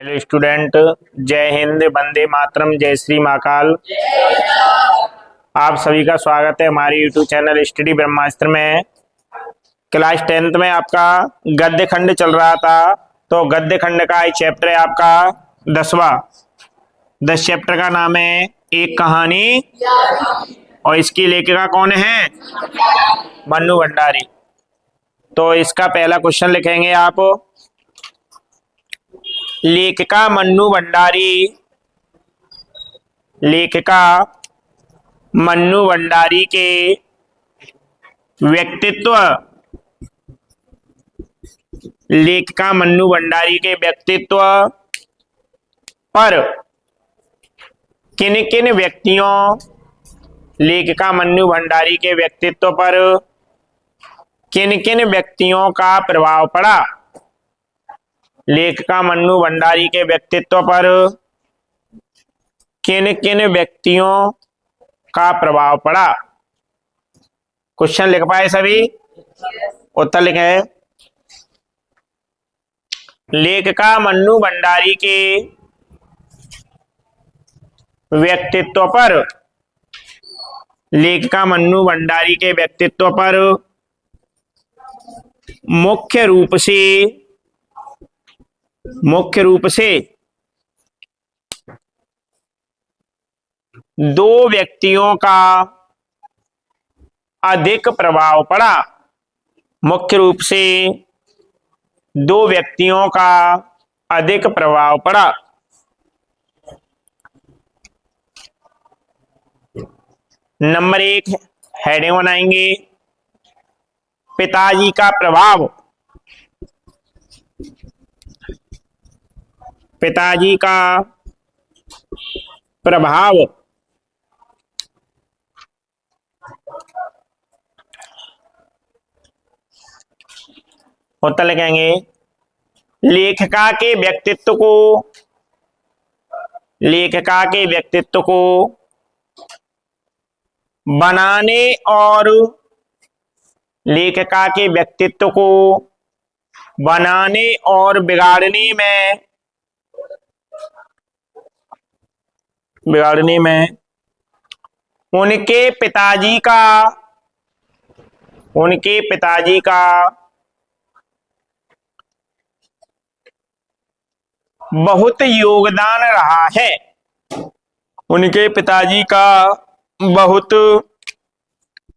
Hello student, जय हिंद, वंदे मातरम, जय श्री महाकाल। आप सभी का स्वागत है हमारे यूट्यूब चैनल स्टडी ब्रह्मास्त्र में। क्लास 10th में आपका गद्य खंड चल रहा था, तो गद्य खंड का एक चैप्टर है आपका 10वां। 10 चैप्टर का नाम है एक कहानी, और इसकी लेखिका कौन है? मन्नू भंडारी। तो इसका पहला क्वेश्चन लिखेंगे आप। लेखिका मन्नू भंडारी, लेखिका मन्नू भंडारी के व्यक्तित्व, लेखिका मन्नू भंडारी के व्यक्तित्व पर किन किन व्यक्तियों, लेखिका मन्नू भंडारी के व्यक्तित्व पर किन किन व्यक्तियों का प्रभाव पड़ा? लेखिका मन्नू भंडारी के व्यक्तित्व पर किन किन व्यक्तियों का प्रभाव पड़ा? क्वेश्चन लिख पाए सभी? उत्तर लिखे। लेखिका मन्नू भंडारी के व्यक्तित्व पर, लेखिका मन्नू भंडारी के व्यक्तित्व पर मुख्य रूप से दो व्यक्तियों का अधिक प्रभाव पड़ा। मुख्य रूप से दो व्यक्तियों का अधिक प्रभाव पड़ा। नंबर 1 हेडिंग बनाएंगे, पिताजी का प्रभाव। पिताजी का प्रभाव। उत्तर लिखेंगे, लेखिका के व्यक्तित्व को, लेखिका के व्यक्तित्व को बनाने और, लेखिका के व्यक्तित्व को बनाने और बिगाड़ने में उनके पिताजी का बहुत योगदान रहा है। उनके पिताजी का बहुत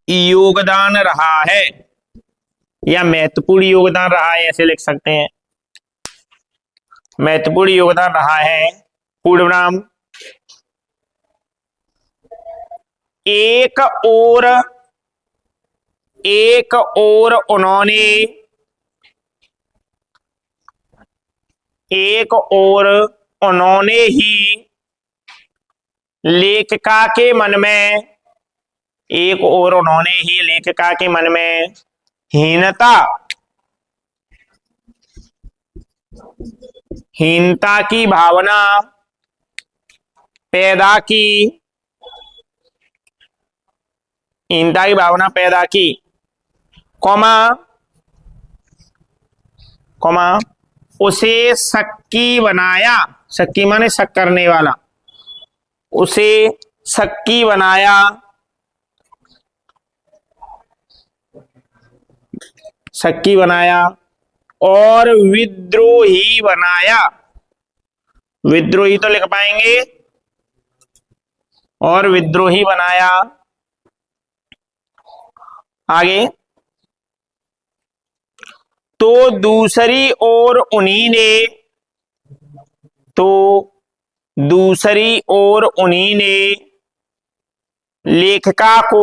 योगदान रहा है, या महत्वपूर्ण योगदान रहा है, ऐसे लिख सकते हैं। महत्वपूर्ण योगदान रहा है। पूर्ण नाम, एक और उन्होंने ही लेखिका के मन में, एक और उन्होंने ही लेखिका के मन में हीनता की भावना पैदा की, हीनता की भावना पैदा की, उसे शक्की बनाया। शक्की माने शक करने वाला। उसे शक्की बनाया, शक्की बनाया और विद्रोही बनाया। विद्रोही तो लिख पाएंगे, और विद्रोही बनाया। आगे, तो दूसरी ओर उन्हीं ने लेखिका को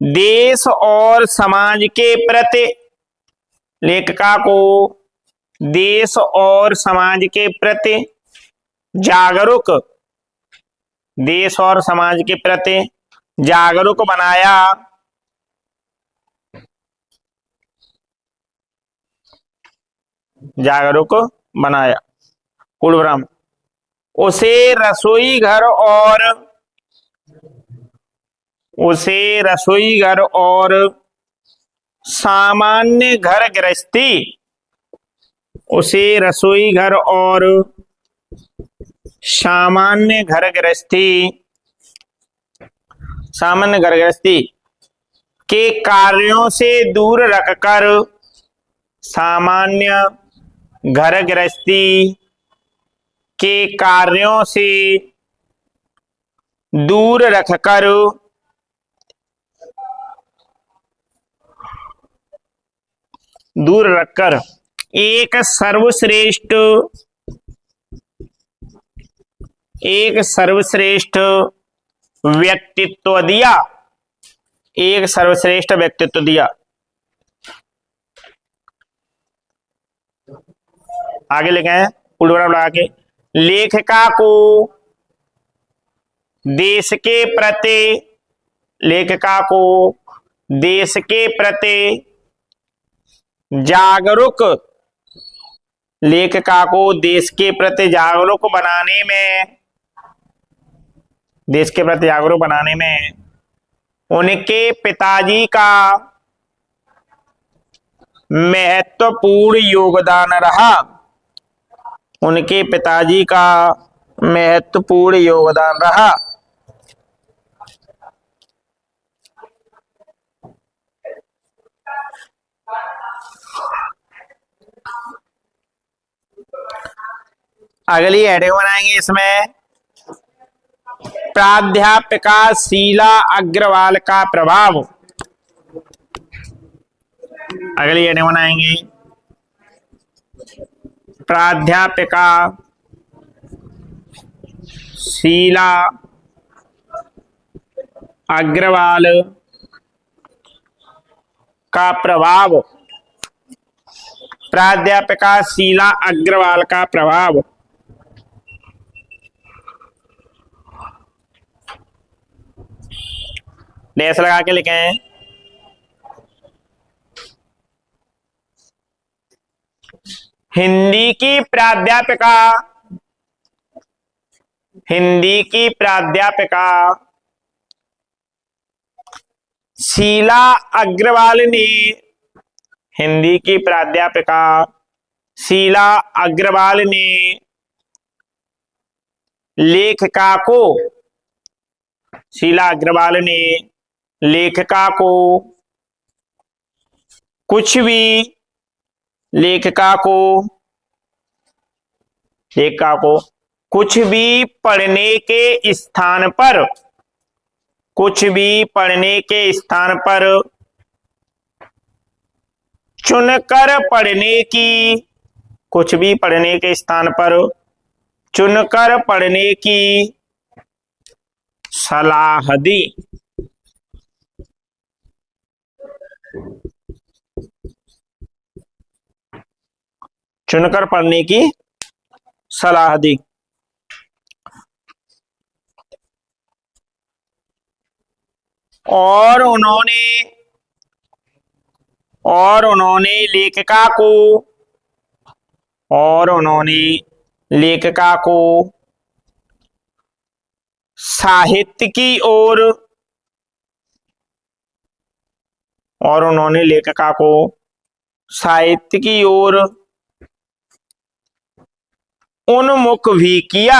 देश और समाज के प्रति, लेखिका को देश और समाज के प्रति जागरूक, देश और समाज के प्रति जागरूक बनाया। जागरूक बनाया। पूर्ण विराम। उसे रसोई घर और सामान्य घर गृहस्थी उसे रसोई घर और सामान्य घर गृहस्थी के कार्यों से दूर रखकर सामान्य घर गृहस्थी के कार्यों से दूर रखकर एक सर्वश्रेष्ठ व्यक्तित्व दिया। आगे लिखे हैं उल्टा लगा के, लेखिका को देश के प्रति जागरूक बनाने में उनके पिताजी का महत्वपूर्ण योगदान रहा। अगली हेडिंग बनाएंगे इसमें प्राध्यापिका शीला अग्रवाल का प्रभाव। अगली हेडिंग बनाएंगे प्राध्यापिका शीला अग्रवाल का प्रभाव। प्राध्यापिका शीला अग्रवाल का प्रभाव। डैश लगा के लिखें। हिंदी की प्राध्यापिका शीला अग्रवाल ने लेखिका को कुछ भी पढ़ने के स्थान पर चुनकर पढ़ने की सलाह दी। और उन्होंने लेखिका को साहित्य की ओर उन्मुख भी किया।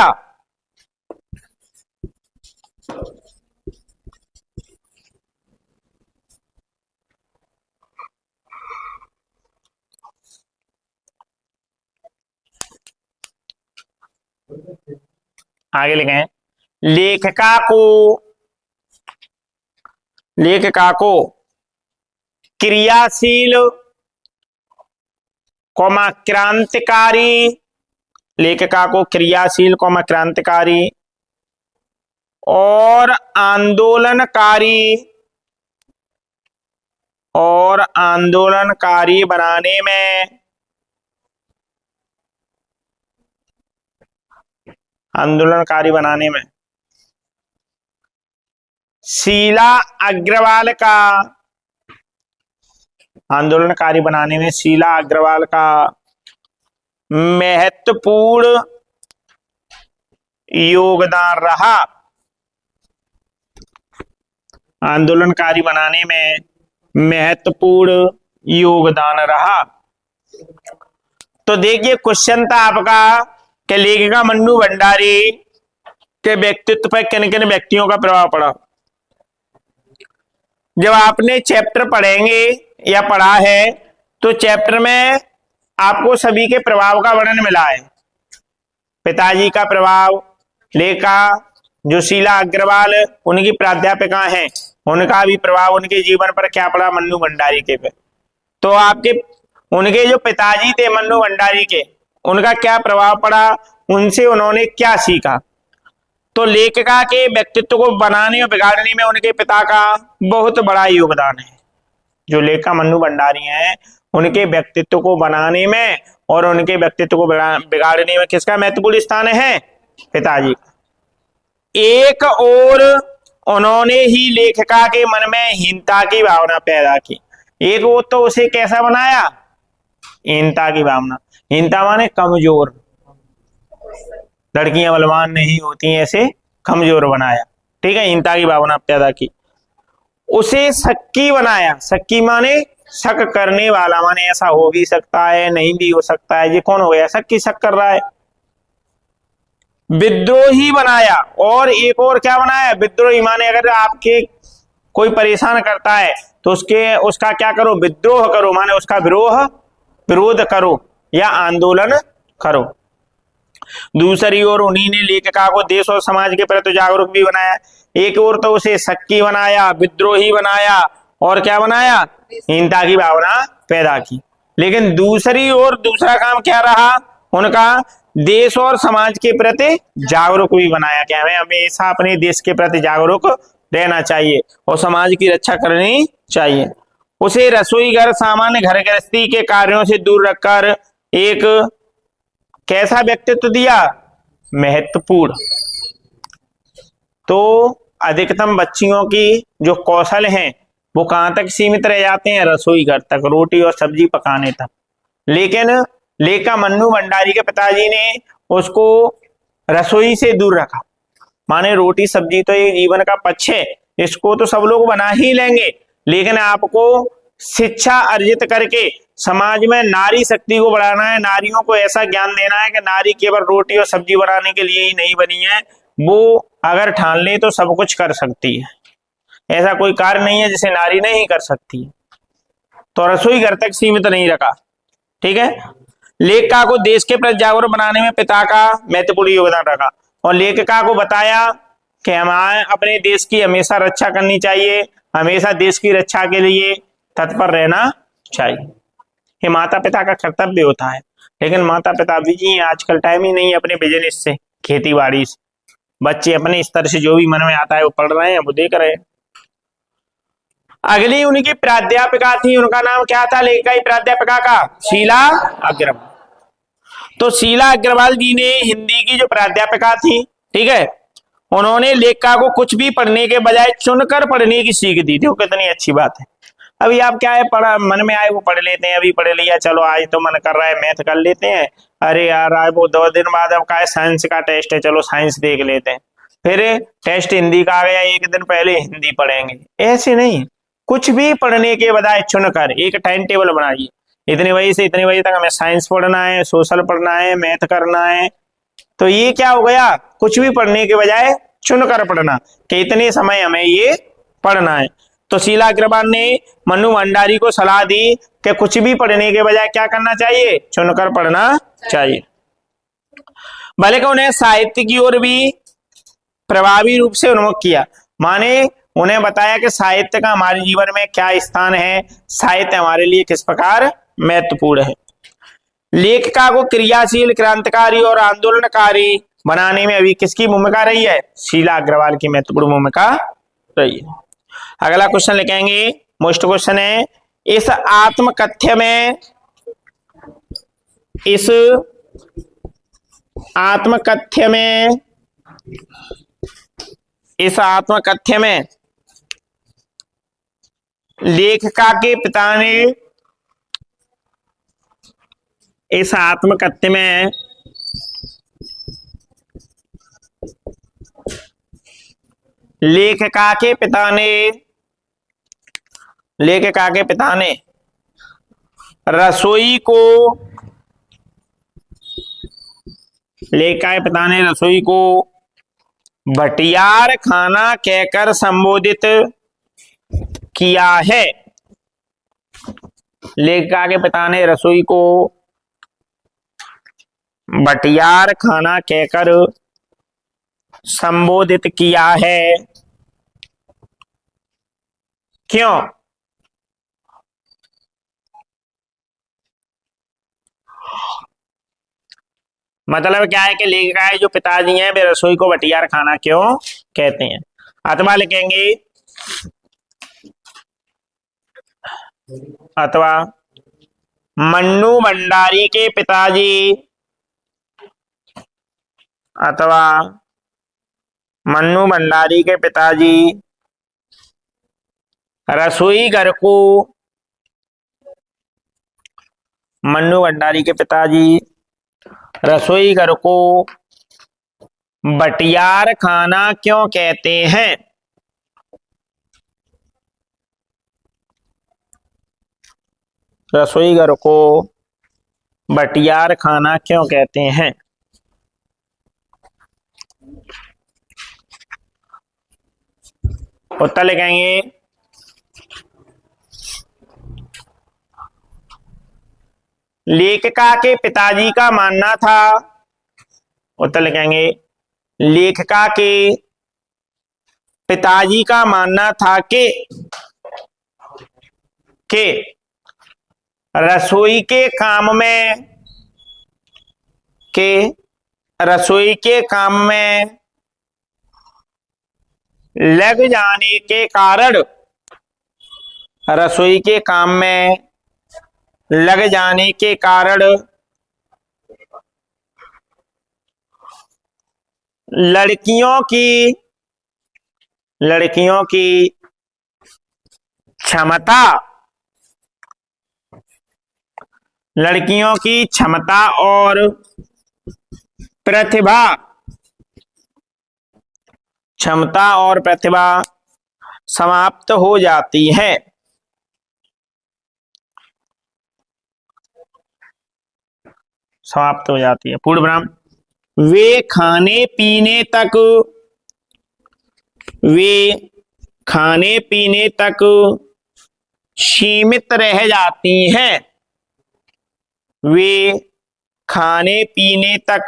आगे लिखें, लेखिका को क्रियाशील क्रांतिकारी और आंदोलनकारी बनाने में शीला अग्रवाल का महत्वपूर्ण योगदान रहा। महत्वपूर्ण योगदान रहा। तो देखिए क्वेश्चन था आपका कि लेखिका मन्नू भंडारी के व्यक्तित्व पर किन किन व्यक्तियों का प्रभाव पड़ा। जब आपने चैप्टर पढ़ेंगे या पढ़ा है तो चैप्टर में आपको सभी के प्रभाव का वर्णन मिला है। पिताजी का प्रभाव, लेखा जो शीला अग्रवाल उनकी प्राध्यापिका हैं, उनका भी प्रभाव उनके जीवन पर क्या पड़ा मन्नू भंडारी के पे। तो आपके उनके जो पिताजी थे मन्नू भंडारी के, उनका क्या प्रभाव पड़ा, उनसे उन्होंने क्या सीखा। तो लेखिका के व्यक्तित्व को बनाने और बिगाड़ने में उनके पिता का बहुत बड़ा योगदान है। जो लेखिका मन्नू भंडारी हैं उनके व्यक्तित्व को बनाने में और उनके व्यक्तित्व को बिगाड़ने में किसका महत्वपूर्ण स्थान है, पिताजी का। एक और उन्होंने ही लेखिका के मन में हीनता की भावना पैदा की। एक और तो उसे कैसा बनाया, हीनता की भावना। हीनता माने कमजोर, लड़कियां बलवान नहीं होती हैं, ऐसे कमजोर बनाया। ठीक है, हीनता की भावना पैदा की। उसे शक्की बनाया। शक्की माने शक करने वाला, माने ऐसा हो भी सकता है नहीं भी हो सकता है। ये कौन हो गया, शक्की, शक कर रहा है। विद्रोही बनाया। और एक और क्या बनाया, विद्रोही माने अगर आपके कोई परेशान करता है तो उसका क्या करो, विद्रोह करो, माने उसका विरोध करो या आंदोलन करो। दूसरी ओर उन्हीं ने लेखिका को देश और समाज के प्रति जागरूक भी बनाया। एक ओर तो उसे शक्की बनाया, विद्रोही बनाया और क्या बनाया, हीनता की भावना पैदा की। लेकिन दूसरी ओर दूसरा काम क्या रहा उनका, देश और समाज के प्रति जागरूक भी बनाया। क्या हमें हमेशा अपने देश के प्रति जागरूक रहना चाहिए और समाज की रक्षा करनी चाहिए। उसे रसोई घर, सामान्य घर गृहस्थी के कार्यों से दूर रखकर एक कैसा व्यक्तित्व दिया, महत्वपूर्ण। तो अधिकतम बच्चियों की जो कौशल हैं वो कहां तक सीमित रह जाते हैं, रसोई घर तक, रोटी और सब्जी पकाने तक। लेकिन लेखिका मन्नू भंडारी के पिताजी ने उसको रसोई से दूर रखा। माने रोटी सब्जी तो ये जीवन का पक्ष है, इसको तो सब लोग बना ही लेंगे, लेकिन आपको शिक्षा अर्जित करके समाज में नारी शक्ति को बढ़ाना है। नारियों को ऐसा ज्ञान देना है कि नारी केवल रोटी और सब्जी बनाने के लिए ही नहीं बनी है, वो अगर ठान ले तो सब कुछ कर सकती है। ऐसा कोई कार्य नहीं है जिसे नारी नहीं कर सकती। तो रसोई घर तक सीमित नहीं रखा। ठीक है, लेखिका को देश के प्रति जागरूक बनाने में पिता का महत्वपूर्ण योगदान रखा और लेखिका को बताया कि हमें अपने देश की हमेशा रक्षा करनी चाहिए, हमेशा देश की रक्षा के लिए तत्पर रहना चाहिए। ये माता पिता का कर्तव्य होता है। लेकिन माता पिता बिजी हैं, आजकल टाइम ही नहीं है अपने बिजनेस से, खेती बाड़ी से। बच्चे अपने स्तर से जो भी मन में आता है वो पढ़ रहे हैं, वो देख रहे हैं। अगली उनकी प्राध्यापिका थी, उनका नाम क्या था लेखिका की प्राध्यापिका का, शीला अग्रवाल। तो शीला अग्रवाल जी ने हिंदी की जो प्राध्यापिका थी, ठीक है, उन्होंने लेखिका को कुछ भी पढ़ने के बजाय चुनकर पढ़ने की सीख दी थी। वो कितनी अच्छी बात है। अभी आप क्या है, पढ़ा मन में आए वो पढ़ लेते हैं। अभी पढ़ लिया, चलो आज तो मन कर रहा है मैथ कर लेते हैं, अरे यार आज वो 2 दिन बाद अब का है साइंस का टेस्ट है, चलो साइंस देख लेते हैं। फिर टेस्ट हिंदी का आ गया, एक दिन पहले हिंदी पढ़ेंगे। ऐसे नहीं, कुछ भी पढ़ने के बजाय चुनकर एक टाइम टेबल बनाइए। इतने बजे से इतने बजे तक हमें साइंस पढ़ना है, सोशल पढ़ना है, मैथ करना है। तो ये क्या हो गया, कुछ भी पढ़ने के बजाय चुनकर पढ़ना कि इतने समय हमें ये पढ़ना है। तो शीला अग्रवाल ने मन्नू भंडारी को सलाह दी कि कुछ भी पढ़ने के बजाय क्या करना चाहिए, चुनकर पढ़ना चाहिए। भले कि उन्हें साहित्य की ओर भी प्रभावी रूप से उन्मुख किया। माने उन्हें बताया कि साहित्य का हमारे जीवन में क्या स्थान है, साहित्य हमारे लिए किस प्रकार महत्वपूर्ण है। लेखिका को क्रियाशील, क्रांतिकारी और आंदोलनकारी बनाने में अभी किसकी भूमिका रही है, शीला अग्रवाल की महत्वपूर्ण भूमिका रही है। अगला क्वेश्चन लिखेंगे, मोस्ट क्वेश्चन है, इस आत्मकथ्य में लेखिका के पिता ने इस आत्मकथ्य में लेखिका के पिता ने लेखिका के पिता ने रसोई को लेखिका के पिता ने रसोई को भटियार खाना कहकर संबोधित किया है। लेखिका के पिता ने रसोई को भटियार खाना कहकर संबोधित किया है। क्यों? मतलब क्या है कि लेखिका के जो पिताजी हैं वे रसोई को भटियार खाना क्यों कहते हैं। अथवा लिखेंगे, अथवा मन्नू भंडारी के पिताजी, अथवा मन्नू भंडारी के पिताजी रसोई घर को, मन्नू भंडारी के पिताजी रसोई घर को भटियार खाना क्यों कहते हैं। रसोई घर को भटियार खाना क्यों कहते हैं। उत्तर लिखेंगे, लेखिका के पिताजी का मानना था। उत्तर लिखेंगे, लेखिका के पिताजी का मानना था कि रसोई के काम में लग जाने के कारण, रसोई के काम में लग जाने के कारण लड़कियों की क्षमता और प्रतिभा समाप्त हो जाती है। पूर्ण विराम। वे खाने पीने तक सीमित रह जाती हैं। वे खाने पीने तक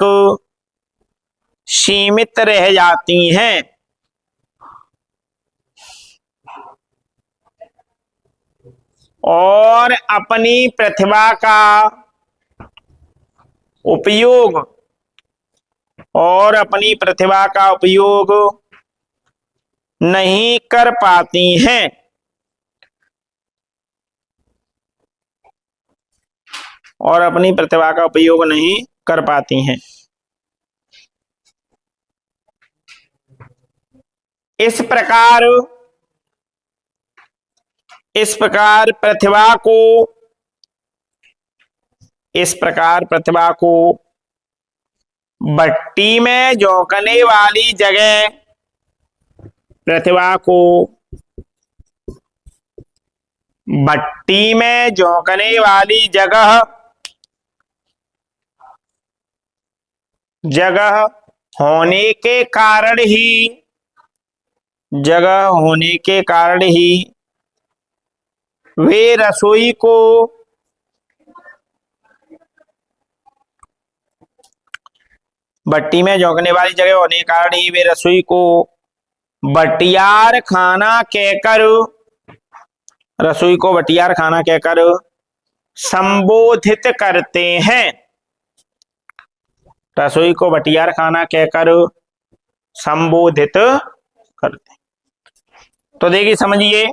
सीमित रह जाती हैं और अपनी प्रतिभा का उपयोग नहीं कर पाती हैं। और अपनी प्रतिभा का उपयोग नहीं कर पाती हैं। इस प्रकार प्रतिभा को भट्टी में झोंकने वाली जगह, जगह होने के कारण ही वे रसोई को भट्टी में झोंकने वाली जगह होने के कारण ही वे रसोई को भटियार खाना कहकर संबोधित करते हैं। रसोई को भटियार खाना कहकर संबोधित करते हैं। तो देखिए, समझिए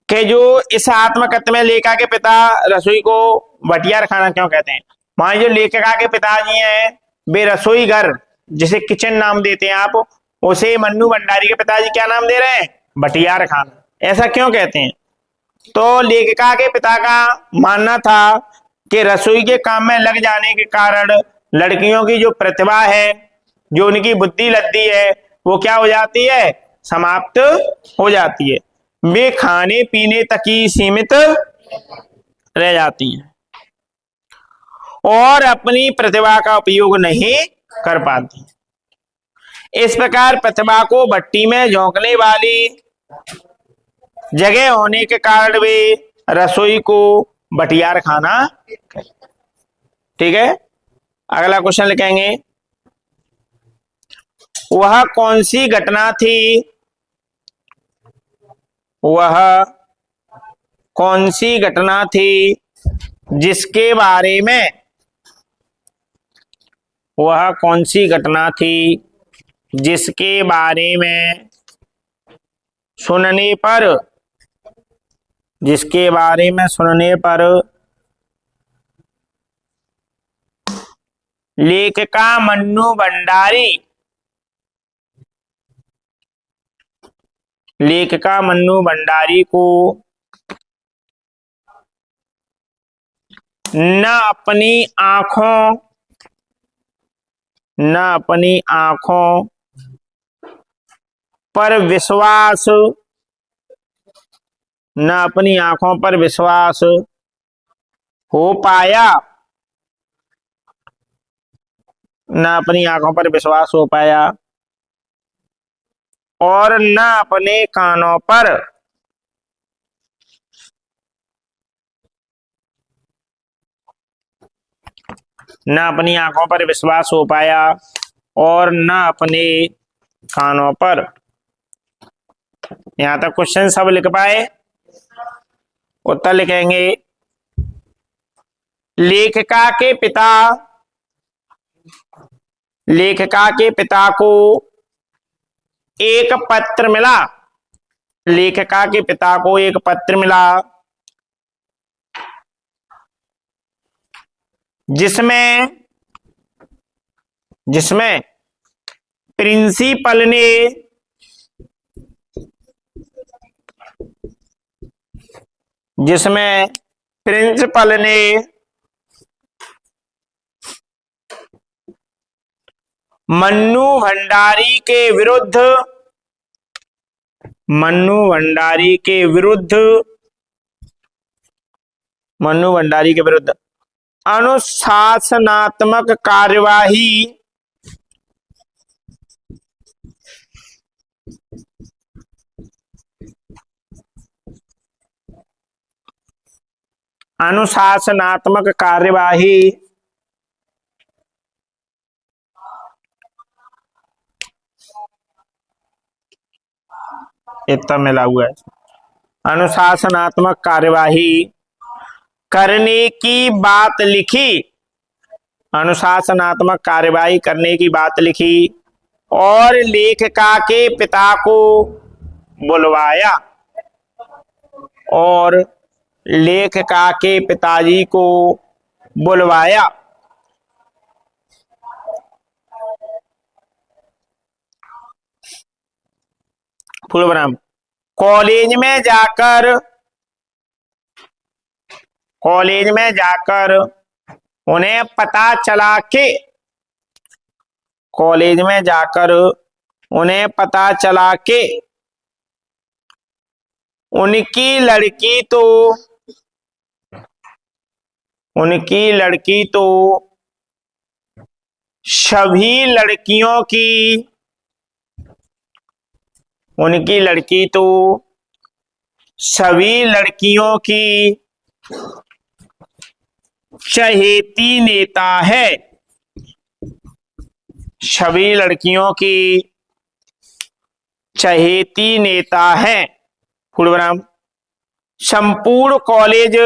कि जो इस आत्मकथन में लेखिका के पिता रसोई को भटियार खाना क्यों कहते हैं। मान जो लेखिका के पिताजी हैं वे रसोई घर, जिसे किचन नाम देते हैं आप, उसे मन्नू भंडारी के पिताजी क्या नाम दे रहे हैं, भटियार खाना। ऐसा क्यों कहते हैं? तो लेखिका के पिता का मानना था कि रसोई के काम में लग जाने के कारण लड़कियों की जो प्रतिभा है, जो उनकी बुद्धि लद्दी है, वो क्या हो जाती है, समाप्त हो जाती है। वे खाने पीने तक ही सीमित रह जाती हैं और अपनी प्रतिभा का उपयोग नहीं कर पाती। इस प्रकार प्रतिभा को भट्टी में झोंकने वाली जगह होने के कारण वे रसोई को बटियार खाना। ठीक है, अगला क्वेश्चन लिखेंगे, वह कौन सी घटना थी, वह कौन सी घटना थी जिसके बारे में, वह कौन सी घटना थी जिसके बारे में सुनने पर, जिसके बारे में सुनने पर लेखिका मन्नू भंडारी, लेखिका मन्नू भंडारी को न अपनी आंखों, न अपनी आंखों पर विश्वास, न अपनी आंखों पर विश्वास हो पाया, न अपनी आंखों पर विश्वास हो पाया और न अपने कानों पर, न अपनी आंखों पर विश्वास हो पाया और न अपने कानों पर। यहां तक क्वेश्चन सब लिख पाए? उत्तर लिखेंगे, लेखिका के पिता, लेखिका के पिता को एक पत्र मिला, लेखिका के पिता को एक पत्र मिला जिसमें, जिसमें प्रिंसिपल ने, जिसमें प्रिंसिपल ने मन्नू भंडारी के विरुद्ध, मन्नू भंडारी के विरुद्ध, मन्नू भंडारी के विरुद्ध अनुशासनात्मक कार्यवाही, अनुशासनात्मक कार्यवाही इतना मिला हुआ है, अनुशासनात्मक कार्यवाही करने की बात लिखी, अनुशासनात्मक कार्यवाही करने की बात लिखी और लेखिका के पिता को बुलवाया, और लेखिका के पिताजी को बुलवाया। फुल विराम, कॉलेज में जाकर, कॉलेज में जाकर उन्हें पता चला कि, कॉलेज में जाकर उन्हें पता चला कि उनकी लड़की तो, उनकी लड़की तो सभी लड़कियों की, उनकी लड़की तो सभी लड़कियों की चहेती नेता है, सभी लड़कियों की चहेती नेता है। फुल विराम, संपूर्ण कॉलेज,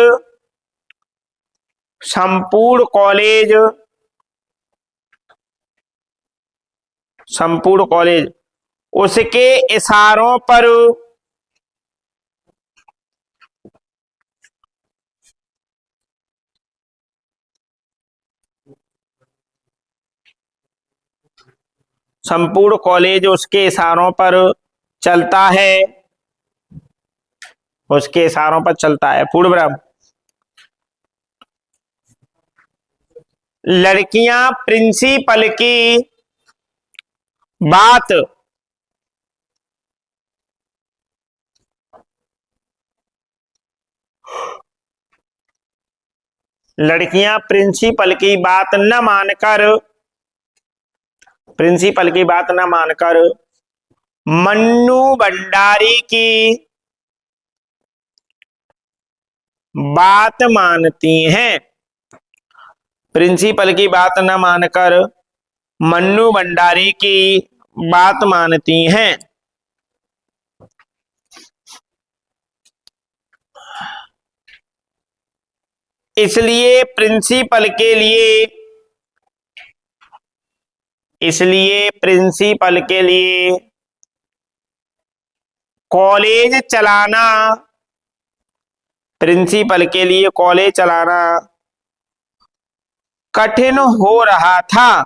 संपूर्ण कॉलेज, संपूर्ण कॉलेज उसके इशारों पर, संपूर्ण कॉलेज उसके इशारों पर चलता है, उसके इशारों पर चलता है। पूर्ण विराम, लड़कियां प्रिंसिपल की बात, लड़कियां प्रिंसिपल की बात न मानकर मन्नू भंडारी की बात मानती हैं। प्रिंसिपल की बात न मानकर मन्नू भंडारी की बात मानती हैं। इसलिए प्रिंसिपल के लिए कॉलेज चलाना कठिन हो रहा था।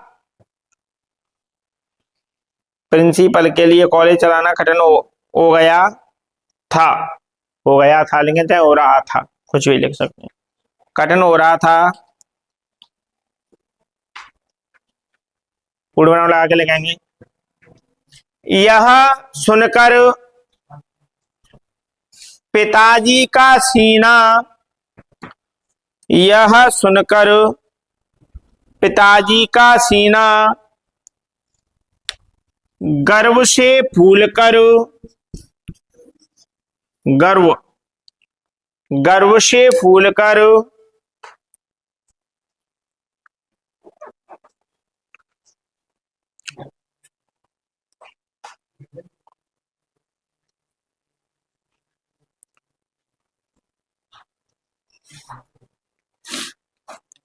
प्रिंसिपल के लिए कॉलेज चलाना कठिन हो गया था लेकिन चाहे हो रहा था, कुछ भी लिख सकते हैं। कठिन हो रहा था, पूर्ण विराम लगा के लिखेंगे। यह सुनकर पिताजी का सीना गर्व से फूलकर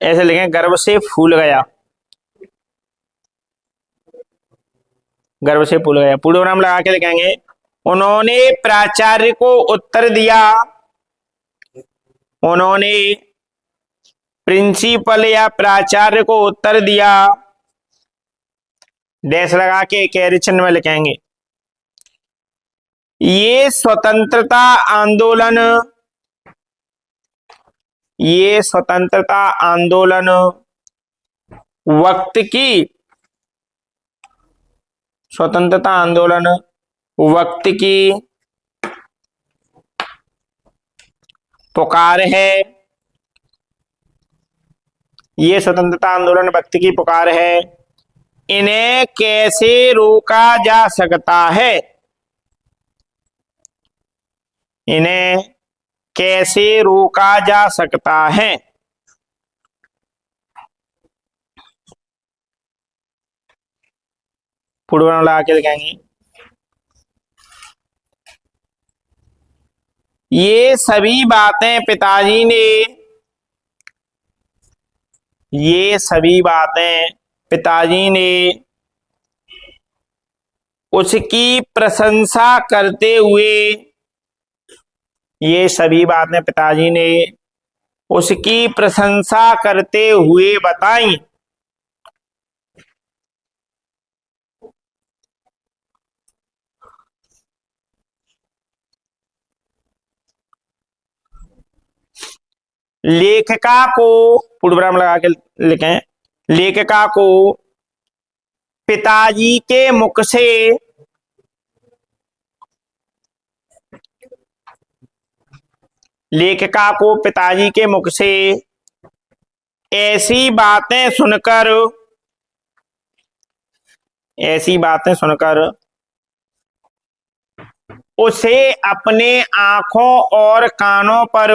ऐसे लिखें, गर्व से फूल गया। पूर्ण विराम लगा के लिखेंगे। उन्होंने प्राचार्य को उत्तर दिया, उन्होंने प्रिंसिपल या प्राचार्य को उत्तर दिया, डैश लगा के कैरी चिन्ह में लिखेंगे। ये स्वतंत्रता आंदोलन वक्त की पुकार है। ये स्वतंत्रता आंदोलन वक्त की पुकार है। इन्हें कैसे रोका जा सकता है? इन्हें कैसे रोका जा सकता है? पूर्ण विराम लगा के लिखेंगे। ये सभी बातें पिताजी ने उसकी प्रशंसा करते हुए बताई। लेखिका को पूर्ण विराम लगा के लिखें। लेखिका को पिताजी के मुख से ऐसी बातें सुनकर उसे अपने आंखों और कानों पर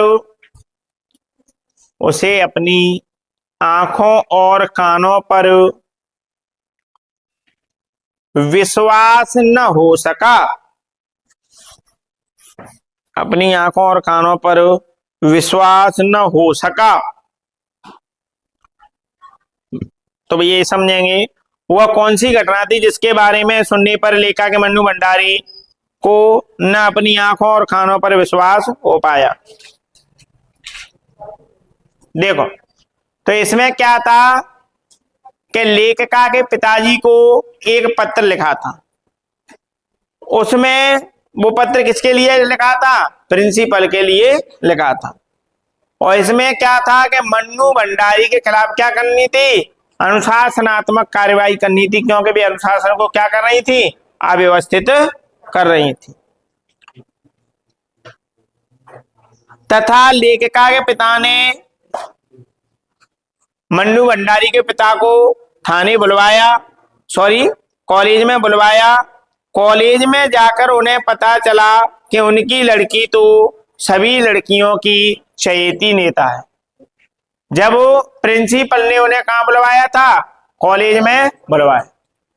विश्वास न हो सका। अपनी आंखों और कानों पर विश्वास न हो सका। तो ये समझेंगे वह कौन सी घटना थी जिसके बारे में सुनने पर लेखा के मन्नू भंडारी को न अपनी आंखों और कानों पर विश्वास हो पाया। देखो, तो इसमें क्या था कि लेखिका के पिताजी को एक पत्र लिखा था। उसमें वो पत्र किसके लिए लिखा था? प्रिंसिपल के लिए लिखा था। और इसमें क्या था कि मन्नू भंडारी के खिलाफ क्या करनी थी? अनुशासनात्मक कार्रवाई करनी थी, क्योंकि वे अनुशासन को क्या कर रही थी? अव्यवस्थित कर रही थी। तथा लेखिका के पिता ने मन्नू भंडारी के पिता को थाने बुलवाया, कॉलेज में बुलवाया। कॉलेज में जाकर उन्हें पता चला कि उनकी लड़की तो सभी लड़कियों की चहेती नेता है। जब प्रिंसिपल ने उन्हें कहाँ बुलवाया था? कॉलेज में बुलवाया।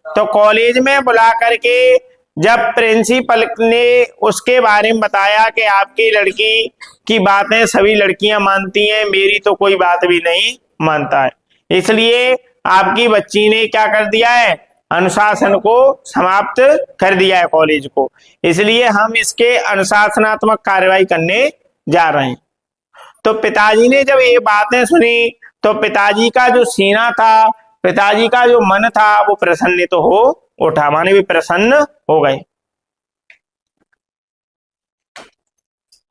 तो कॉलेज में बुला करके जब प्रिंसिपल ने उसके बारे में बताया कि आपकी लड़की की बातें सभी लड़कियां मानती हैं, मेरी तो कोई बात भी नहीं मानता है, इसलिए आपकी बच्ची ने क्या कर दिया है? अनुशासन को समाप्त कर दिया है कॉलेज को, इसलिए हम इसके अनुशासनात्मक कार्रवाई करने जा रहे हैं। तो पिताजी ने जब ये बातें सुनी तो पिताजी का जो सीना था, पिताजी का जो मन था, वो प्रसन्न तो हो उठा, माने भी प्रसन्न हो गए।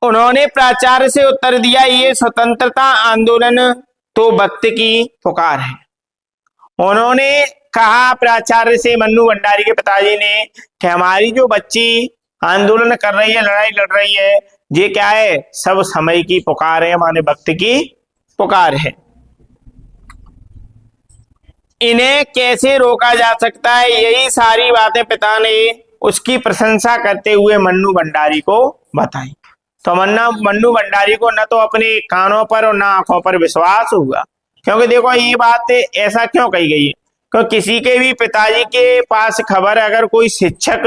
उन्होंने प्राचार्य से उत्तर दिया, ये स्वतंत्रता आंदोलन तो वक्त की पुकार है। उन्होंने कहा प्राचार्य से, मन्नू भंडारी के पिताजी ने, कि हमारी जो बच्ची आंदोलन कर रही है, लड़ाई लड़ रही है, ये क्या है? सब समय की पुकार है, माने वक्त की पुकार है। इन्हें कैसे रोका जा सकता है? यही सारी बातें पिता ने उसकी प्रशंसा करते हुए मन्नू भंडारी को बताई। तो मन्नू भंडारी को न तो अपने कानों पर और न आंखों पर विश्वास हुआ, क्योंकि देखो ये बात ऐसा क्यों कही गई है? क्योंकि किसी के भी पिताजी के पास खबर अगर कोई शिक्षक,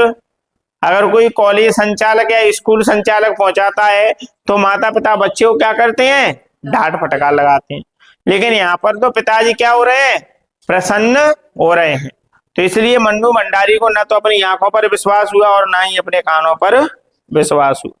अगर कोई कॉलेज संचालक या स्कूल संचालक पहुंचाता है तो माता पिता बच्चे को क्या करते हैं? डांट फटकार लगाते हैं। लेकिन यहाँ पर तो पिताजी क्या हो रहे हैं? प्रसन्न हो रहे हैं। तो इसलिए मन्नू भंडारी को न तो अपनी आंखों पर विश्वास हुआ और ना ही अपने कानों पर विश्वास हुआ।